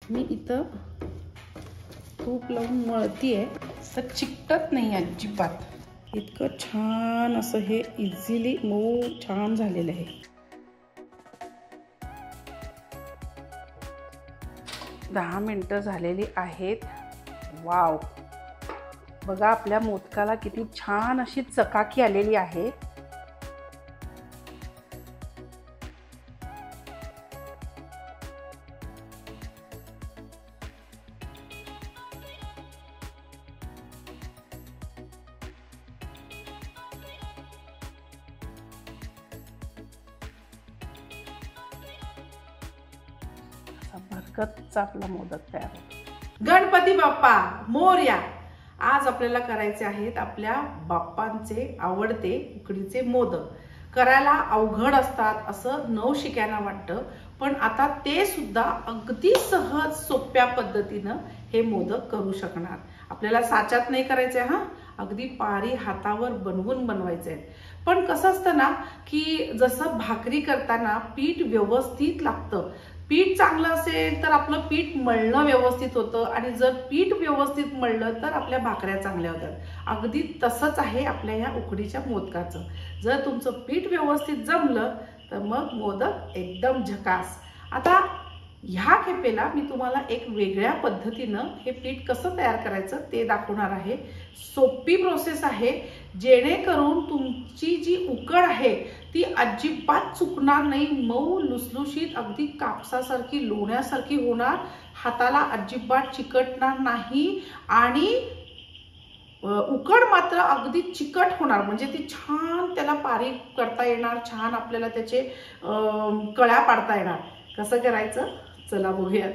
मी इथं तूप लावून मळतीये, तर चिकटत नाही अजिबात. इतकं छान असं हे इझिली मऊ छान झालेलं आहे. 10 मिनिटं झालेली आहेत. वाव, बघा आपल्या मोदकाला किती छान अशी चकाकी आलेली आहे. भरकतचा आपला मोदक तयार होतो. गणपती बाप्पा मोरया. आज आपल्याला करायचे आहेत आपल्या बाप्पांचे आवडते उकडीचे मोदक. करायला अवघड असतात असं नवशिक्यांना वाटतं, पण आता ते सुद्धा अगदी सहज सोप्या पद्धतीनं हे मोदक करू शकणार. आपल्याला साच्यात नाही करायचे, अगदी पारी हातावर बनवून बनवायचे आहेत. पण कसं असतं ना की जसं भाकरी करताना पीठ व्यवस्थित लागतं. पीठ चांगलं असेल तर आपलं पीठ मळणं व्यवस्थित होतं, आणि जर पीठ व्यवस्थित मळलं तर आपल्या भाकऱ्या चांगल्या होतात. अगदी तसंच आहे आपल्या ह्या उकडीच्या मोदकाचं. जर तुमचं पीठ व्यवस्थित जमलं तर मग मोदक एकदम झकास. आता ह्या खेपेला मी तुम्हाला एक वेगळ्या पद्धतीनं हे पीठ कसं तयार करायचं ते दाखवणार आहे. सोपी प्रोसेस आहे, जेणेकरून तुमची जी उकड आहे ती अजिबात चुकणार नाही. मऊ लुसलुशीत अगदी कापसासारखी लोण्यासारखी होणार. हाताला अजिबात चिकटणार नाही, आणि उकड मात्र अगदी चिकट होणार. म्हणजे ती छान त्याला पारी करता येणार, छान आपल्याला त्याचे कळ्या पाडता येणार. कसं करायचं चला बघूया.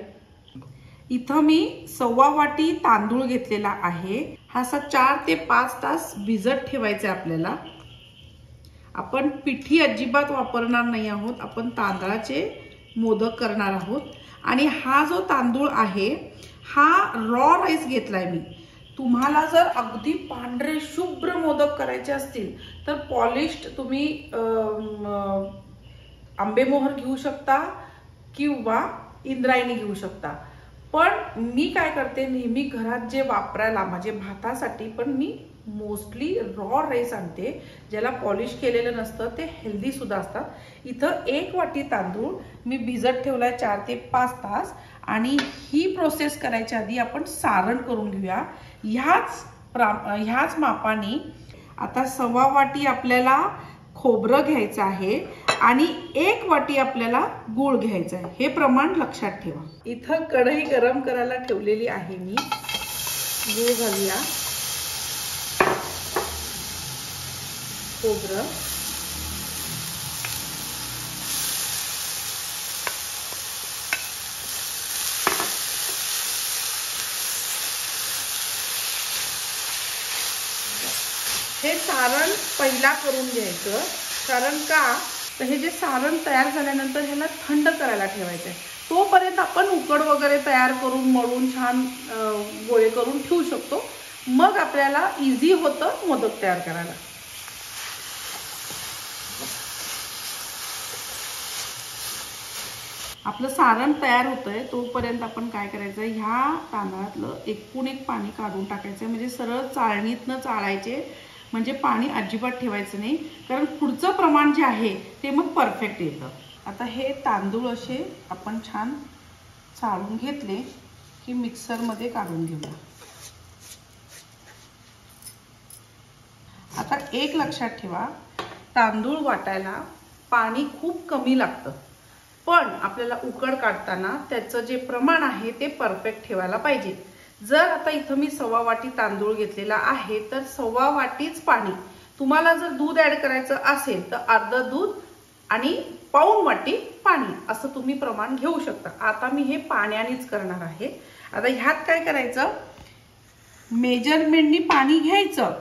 इथं मी 1.25 वाटी तांदूळ घेतलेला आहे. हा असा 4 ते 5 तास भिजत ठेवायचा आपल्याला. आपण पिठी अजिबात वापरणार नाही आहोत, आपण तांदळाचे मोदक करणार आहोत. आणि हा जो तांदूळ आहे हा रॉ राईस घेतलाय मी. तुम्हाला जर अगदी पांढरे शुभ्र मोदक करायचे असतील तर पॉलिश्ड तुम्ही आंबेमोहर घेऊ शकता किंवा इंद्रायणी घेऊ शकता. पण मी काय करते, नेहमी घरात जे वापरायला माझे भातासाठी पण मी मोस्टली रॉ राईस आणते, ज्याला पॉलिश केलेलं नसतं. ते हेल्दी सुद्धा असतात. इथं 1 वाटी तांदूळ मी भिजत ठेवलाय 4 ते 5 तास. आणि ही प्रोसेस करायच्या आधी आपण सारण करून घेऊया. ह्याच मापाने आता 1.25 वाटी आपल्याला खोबरं घ्यायचं आहे, आणि 1 वाटी आपल्याला गूळ घ्यायचा आहे. हे प्रमाण लक्षात ठेवा. इथं कढई गरम करायला ठेवलेली आहे मी. गूळ घालूया, खोबरं, हे सारण पहिला करून घ्यायचं. कारण का तर हे जे सारण तयार झाल्यानंतर ह्याला थंड करायला ठेवायचं आहे. तोपर्यंत आपण उकड वगैरे तयार करून मळून छान गोळे करून ठेवू शकतो. मग आपल्याला इझी होतं मोदक तयार करायला. आपलं सारण तयार होतंय तोपर्यंत आपण काय करायचं, ह्या तांदळातलं एकूण एक पाणी काढून टाकायचं. म्हणजे सरळ चाळणीतनं चाळायचे, म्हणजे पाणी अजिबात ठेवायचं नाही, कारण पुढचं प्रमाण जे आहे ते मग परफेक्ट येतं. आता हे तांदूळ असे आपण छान चाळून घेतले की मिक्सरमध्ये काढून घेऊया. आता एक लक्षात ठेवा, तांदूळ वाटायला पाणी खूप कमी लागतं, पण आपल्याला उकड काढताना त्याचं जे प्रमाण आहे ते परफेक्ट ठेवायला पाहिजे. जर आता इथं मी 1.25 वाटी तांदूळ घेतलेला आहे तर 1.25 वाटीच पाणी. तुम्हाला जर दूध ऍड करायचं असेल तर अर्ध दूध आणि 1.25 वाटी पाणी असं तुम्ही प्रमाण घेऊ शकता. आता मी हे पाण्यानेच करणार आहे. आता ह्यात काय करायचं, मेजरमेंटनी पाणी घ्यायचं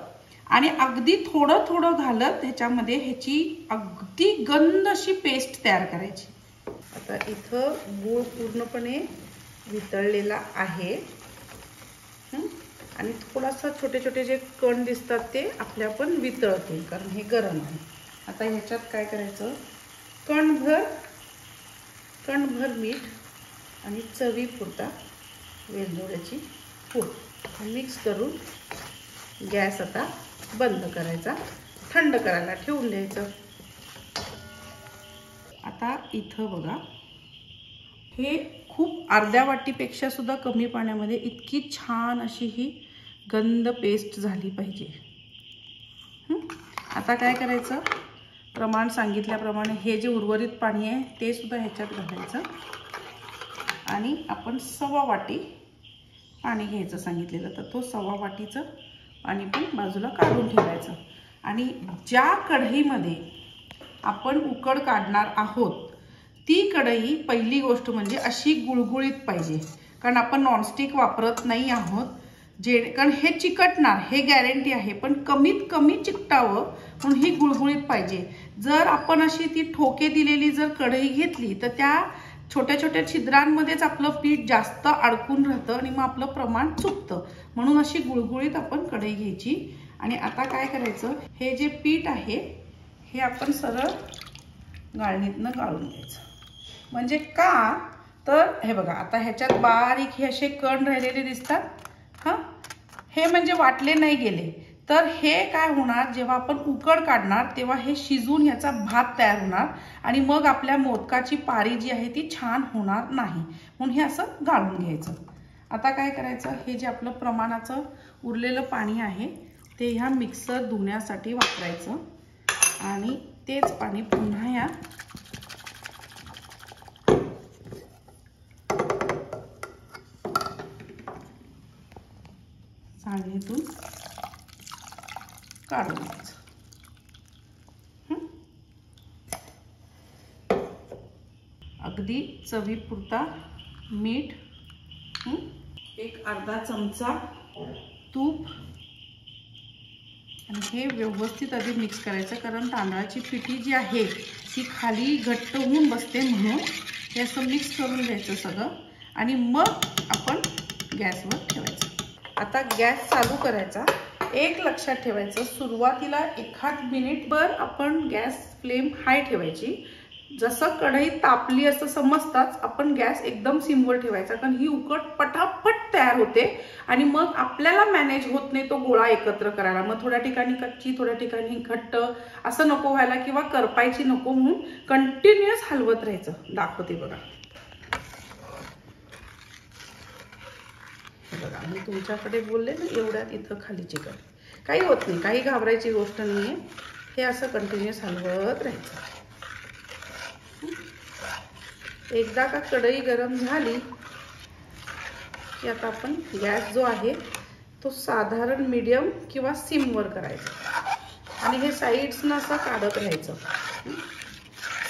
आणि अगदी थोडं थोडं घालत ह्याच्यामध्ये ह्याची अगदी गंध अशी पेस्ट तयार करायची. आता इथं गूळ पूर्णपणे वितळलेला आहे, आणि थोडासा छोटे छोटे जे कण दिसतात ते आपल्या पण वितळतील, कारण हे गरम आहे. आता ह्याच्यात काय करायचं, कणभर मीठ आणि चवीपुरता वेलदोड्याची पूड मिक्स करून गॅस आता बंद करायचा, थंड करायला ठेवून द्यायचं. आता इथं बघा, हे खूप अर्ध्या वाटीपेक्षा सुद्धा कमी पाण्यामध्ये इतकी छान अशी ही गंध पेस्ट झाली पाहिजे. आता काय करायचं, प्रमाण सांगितल्याप्रमाणे हे जे उर्वरित पाणी आहे ते सुद्धा ह्याच्यात घालायचं आणि आपण 1/2 वाटी पाणी घ्यायचं सांगितलेलं, तर तो 1/2 वाटीचं पाणी पण बाजूला काढून ठेवायचं. आणि ज्या कढईमध्ये आपण उकड काढणार आहोत ती कढई पहिली गोष्ट म्हणजे अशी गुळगुळीत पाहिजे, कारण आपण नॉनस्टिक वापरत नाही आहोत, कारण हे चिकटणार, हे गॅरंटी आहे, पण कमीत कमी चिकटावं म्हणून ही गुळगुळीत पाहिजे. जर आपण अशी ती ठोके दिलेली जर कढई घेतली तर त्या छोट्या छोट्या छिद्रांमध्येच आपलं पीठ जास्त अडकून राहतं आणि मग आपलं प्रमाण चुकतं. म्हणून अशी गुळगुळीत आपण कढई घ्यायची. आणि आता काय करायचं, हे जे पीठ आहे हे आपण सरळ गाळणीतनं गाळून घ्यायचं. म्हणजे का तर हे बघा, आता ह्याच्यात बारीक हे असे कण राहिलेले दिसतात, हां, हे म्हणजे वाटले नाही गेले. तर हे काय होणार, जेव्हा आपण उकड काढणार तेव्हा हे शिजून याचा भात तयार होणार आणि मग आपल्या मोदकाची पारी जी आहे ती छान होणार नाही. म्हणून हे असं गाळून घ्यायचं. आता काय करायचं, हे जे आपलं प्रमाणाचं उरलेलं पाणी आहे ते ह्या मिक्सर धुण्यासाठी वापरायचं आणि तेच पाणी पुन्हा या चाळणीतून काढून घ्यायचं. अगदी चवीपुरता मीठ, एक अर्धा चमचा तूप आणि हे व्यवस्थित आधी मिक्स करायचं, कारण तांदळाची पिठी जी आहे ती खाली घट्ट होऊन बसते, म्हणून हे असं मिक्स करून घ्यायचं सगळं आणि मग आपण गॅसवर ठेवायचं. आता गॅस चालू करायचा. एक लक्षात ठेवायचं, सुरुवातीला 1 मिनिटभर आपण गॅस फ्लेम हाय ठेवायची. जसं कढई तापली असं समजताच आपण गॅस एकदम सिमवर ठेवायचा, कारण ही उकड पटापट तयार होते आणि मग आपल्याला मॅनेज होत नाही तो गोळा एकत्र करायला. मग थोड्या ठिकाणी कच्ची, थोड्या ठिकाणी घट्ट असं नको व्हायला किंवा करपायची नको, म्हणून कंटिन्युअस हलवत राहायचं. दाखवते बघा, बघा मी तुमच्याकडे बोलले ना, एवढ्यात इथं खाली चिकट, काही होत नाही, काही घाबरायची गोष्ट नाही आहे. हे असं कंटिन्युअस हलवत राहायचं. एकदा का कढई गरम झाली की आता आपण गॅस जो आहे तो साधारण मीडियम किंवा सिमवर करायचा आणि हे साईड्सनं असं काढत राहायचं.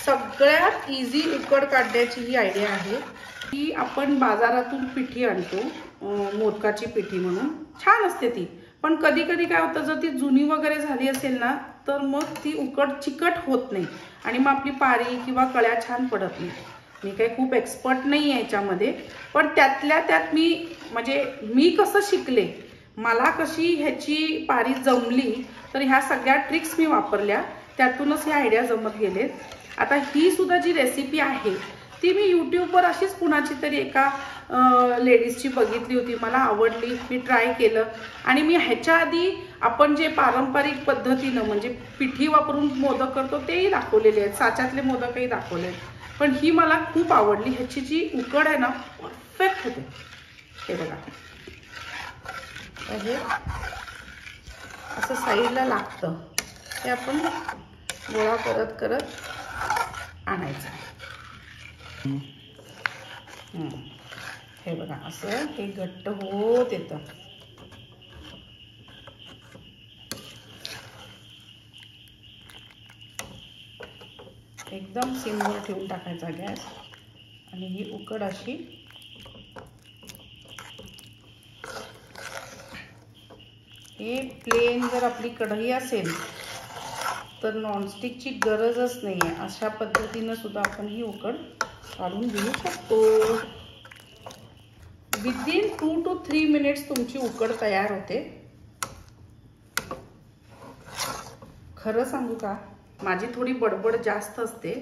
सगळ्यात इझी उकड काढण्याची ही आयडिया आहे की आपण बाजारातून पिठी आणतो, मोदकाची पिठी म्हणून छान असते ती, पण कधी कधी काय होतं, जर ती जुनी वगैरे झाली असेल ना तर मग ती उकड चिकट होत नाही आणि मग आपली पारी किंवा कळ्या छान पडत नाही. मी काही खूप एक्सपर्ट नाही आहे याच्यामध्ये, पण त्यातल्या त्यात मी कसं शिकले, मला कशी ह्याची पारी जमली, तर ह्या सगळ्या ट्रिक्स मी वापरल्या, त्यातूनच ह्या आयडिया जमत गेलेत. आता ही सुद्धा जी रेसिपी आहे ती मी यूट्यूबवर अशीच कुणाची तरी एका लेडीजची बघितली होती, मला आवडली, मी ट्राय केलं आणि मी ह्याच्या आधी आपण जे पारंपरिक पद्धतीनं म्हणजे पिठी वापरून मोदक करतो तेही दाखवलेले आहेत, साच्यातले मोदकही दाखवले आहेत, पण ही मला खूप आवडली. ह्याची जी उकड आहे ना परफेक्ट होते. हे बघा, हे असं साईडला लागतं, हे आपण गोळा करत करत आणायचं. हे बघा, असं हे घट्ट होत येतं. एकदम सिमवर ठेवून टाकायचा गॅस आणि ही उकड अशी हे प्लेन जर आपली कढई असेल तर नॉनस्टिकची गरजच नाही आहे. अशा पद्धतीनं सुद्धा आपण ही उकड काढून घेऊ शकतो. विदिन 2 to 3 मिनिट्स तुमची उकड तयार होते. खरं सांगू का, माझी थोडी बडबड जास्त असते,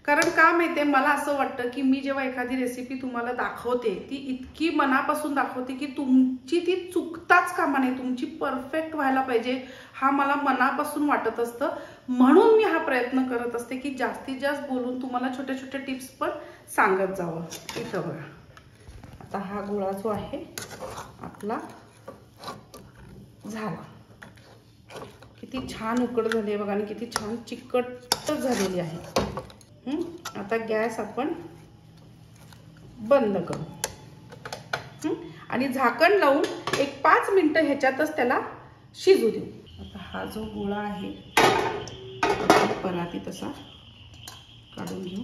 कारण का माहितीये, मला असं वाटतं की मी जेव्हा एखादी रेसिपी तुम्हाला दाखवते ती इतकी मनापासून दाखवते की तुमची ती चुकताच कामा नये, तुमची परफेक्ट व्हायला पाहिजे, हा मला मनापासून वाटत असतं. म्हणून मी हा प्रयत्न करत असते की जास्तीत जास्त बोलून तुम्हाला छोट्या छोट्या टिप्स पण सांगत जावं. इथं बघा, आता हा गोळा जो आहे आपला झाला. किती छान उकड झाली आहे बघा, आणि किती छान चिकट झालेली आहे. आता गॅस आपण बंद करू आणि झाकण लावून एक 5 मिनिटं ह्याच्यातच त्याला शिजू देऊ. आता हा जो गोळा आहे पराती तसा काढून घेऊ.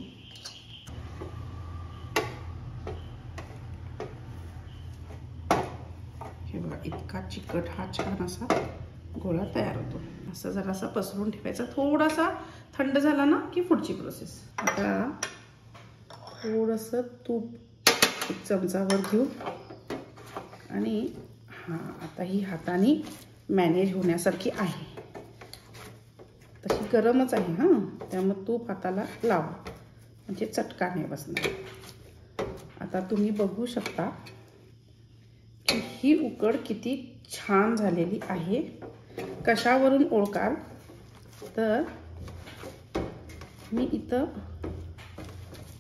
हे बघा, इतका चिकट हा छान असा गोळा तयार होतो. असं जरासा पसरून ठेवायचा, थोडासा थंड झाला ना की पुढची प्रोसेस. आता थोडंसं तूप एक चमचावर घेऊ आणि आता ही हाताने मॅनेज होण्यासारखी आहे, तशी गरमच आहे त्यामुळे तूप हाताला लावा म्हणजे चटका नाही बसणार. आता तुम्ही बघू शकता की ही उकड किती छान झालेली आहे. कशावरून ओळखाल तर मी इथं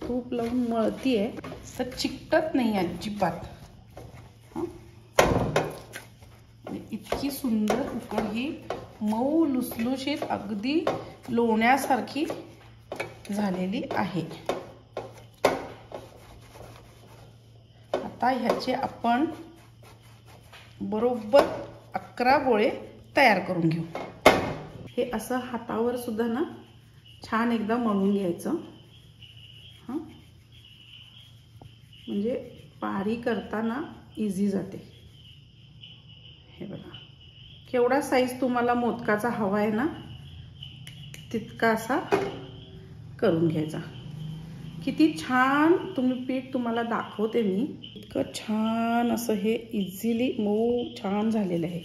तूप लावून मळतीये तर चिकटत नाही अजिबात. इतकी सुंदर उकड, ही मऊ लुसलुशीत अगदी लोण्यासारखी झालेली आहे. आता ह्याचे आपण बरोबर 11 गोळे तयार करून घेऊ. हे असं हातावर सुद्धा ना छान एकदा मळून घ्यायचं, म्हणजे पारी करताना इझी जाते. हे बघा, केवढा साईज तुम्हाला मोदकाचा हवा आहे ना तितका असा करून घ्यायचा. किती छान तुम्ही पीठ तुम्हाला दाखवते मी, इतकं छान असं हे इझिली मऊ छान झालेलं आहे.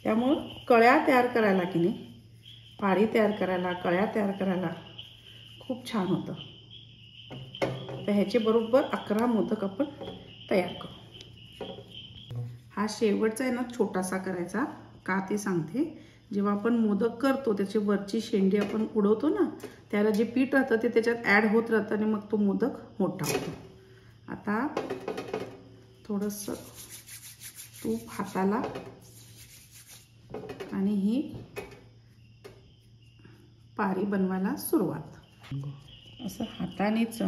त्यामुळं कळ्या तयार करायला की नाही, पारी तयार करायला, कळ्या तयार करायला खूप छान होतं. तर ह्याचे बरोबर 11 मोदक आपण तयार करू. हा शेवटचा आहे ना छोटासा करायचा, का ते सांगते. जेव्हा आपण मोदक करतो त्याची वरची शेंडी आपण उडवतो ना, त्याला जे पीठ राहतं ते त्याच्यात ॲड होत राहतं आणि मग तो मोदक मोठा होतो. आता थोडंसं तूप हाताला आणि ही पारी बनवायला सुरुवात. असं हातानेच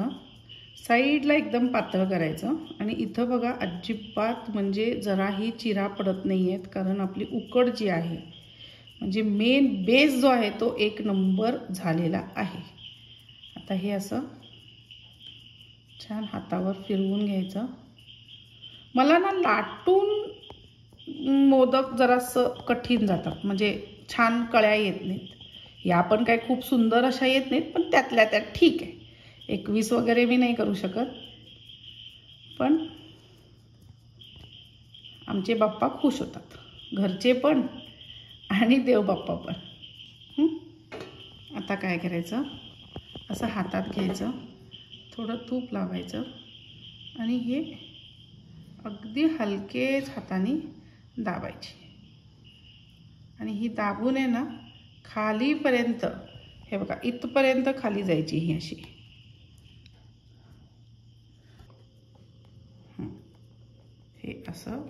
साईडला एकदम पातळ करायचं आणि इथं बघा अजिबात म्हणजे जराही चिरा पडत नाही आहेत, कारण आपली उकड जी आहे म्हणजे मेन बेस जो आहे तो 1 नंबर झालेला आहे. आता हे असं छान हातावर फिरवून घ्यायचं. मला ना लाटून मोदक जरासं कठीण जातात, म्हणजे छान कळ्या येत नाहीत. या पण काय खूप सुंदर अशा येत नाहीत, पण त्यातल्या त्यात ठीक आहे. 21 वगैरे मी नाही करू शकत, पण आमचे बाप्पा खुश होतात, घरचे पण आणि देव बाप्पा पण. आता काय करायचं, असं हातात घ्यायचं, थोडं तूप लावायचं आणि हे अगदी हलकेच हाताने दाबायची आणि ही दाबून आहे ना खालीपर्यंत, हे बघा इथपर्यंत खाली जायची ही अशी. हे असं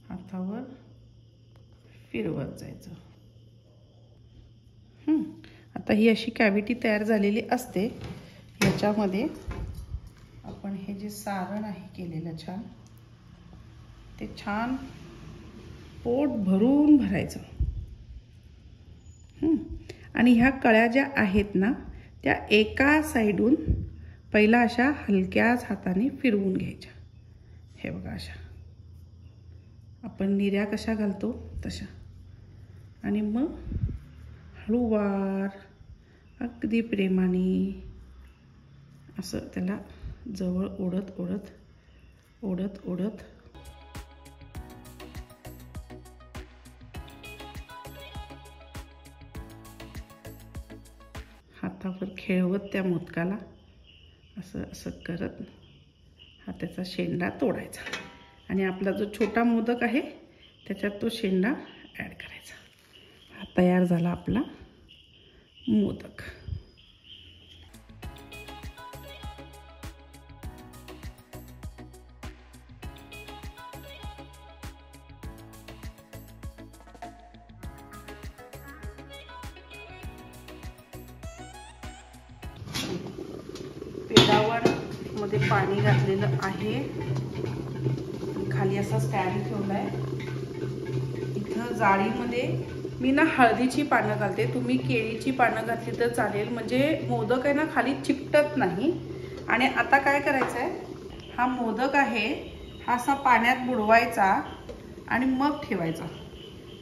हातावर फिरवत जायचं. आता ही अशी कॅव्हिटी तयार झालेली असते. याच्यामध्ये आपण हे जे सारण आहे केलेलं छान, ते छान पोट भरून भरायचं. आणि ह्या कळ्या ज्या आहेत ना त्या एका साईडून पहिला अशा हलक्याच हाताने फिरवून घ्यायच्या. हे बघा अशा आपण निर्या कशा घालतो तशा, आणि मग हळूवार अगदी प्रेमाने असं त्याला जवळ ओढत ओढत ओढत ओढत हातावर खेळवत त्या मोदकाला असं असं करत हा त्याचा शेंडा तोडायचा आणि आपला जो छोटा मोदक आहे त्याच्यात तो शेंडा ॲड करायचा. हा तयार झाला आपला मोदक. पेडावर मध्ये पाणी घातलेलं आहे. खाली असा स्टँड ठेवलाय. इथं जाळीमध्ये मी ना हळदीची पानं घालते. तुम्ही केळीची पानं घातली तर चालेल, म्हणजे मोदक आहे ना खाली चिकटत नाही. आणि आता काय करायचं आहे, हा मोदक आहे हा असा पाण्यात बुडवायचा आणि मग ठेवायचा.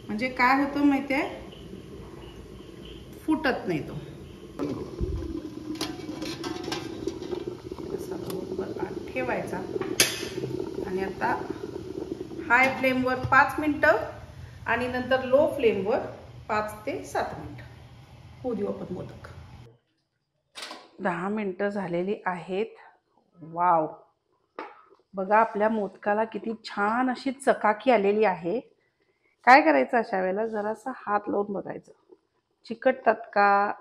म्हणजे काय होतं माहिती आहे, फुटत नाही तो. ठेवायचा आणि आता हाय फ्लेमवर 5 मिनिटं आणि नंतर लो फ्लेमवर 5 ते 7 मिनिटं होऊ देऊ आपण मोदक. 10 मिनिटं झालेली आहेत. वाव, बघा आपल्या मोदकाला किती छान अशी चकाकी आलेली आहे. काय करायचं अशा वेळेला, जरासा हात लावून बघायचं चिकटतात का.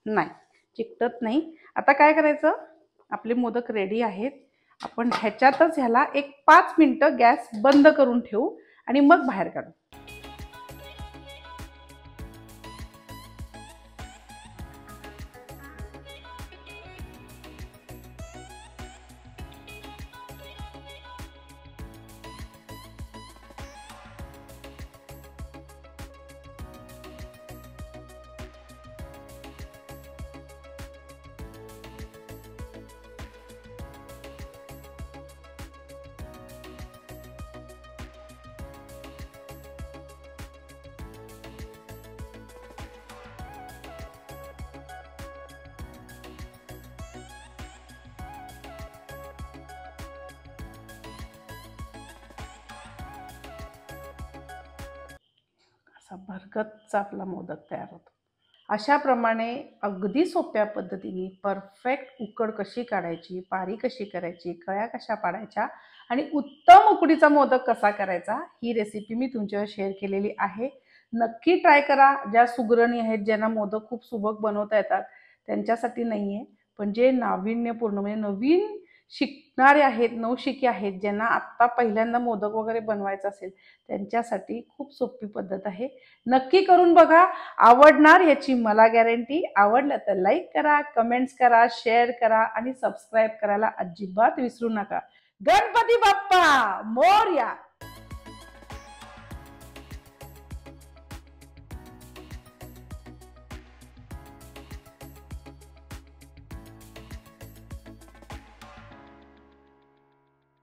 नाही, चिकटत नाही. आता काय करायचं, आपले मोदक रेडी आहेत. आपण ह्याच्यातच ह्याला एक 5 मिनिटं गॅस बंद करून ठेवू आणि मग बाहेर काढू. असा भरगच्च आपला मोदक तयार होतो. अशा प्रमाणे अगदी सोप्या पद्धतीने परफेक्ट उकड कशी काढायची, पारी कशी करायची, कळ्या कशा पाडायच्या आणि उत्तम उकडीचा मोदक कसा करायचा, ही रेसिपी मी तुमच्यावर शेअर केलेली आहे. नक्की ट्राय करा. ज्या सुगरणी आहेत, ज्यांना मोदक खूप सुबक बनवता येतात त्यांच्यासाठी नाही आहे, पण जे नाविन्यपूर्ण म्हणजे नवीन शिकणारे आहेत, नवशिके आहेत, ज्यांना आत्ता पहिल्यांदा मोदक वगैरे बनवायचं असेल त्यांच्यासाठी खूप सोपी पद्धत आहे. नक्की करून बघा, आवडणार याची मला गॅरंटी. आवडलं तर लाईक करा, कमेंट्स करा, शेअर करा आणि सबस्क्राईब करायला अजिबात विसरू नका. गणपती बाप्पा मोरया.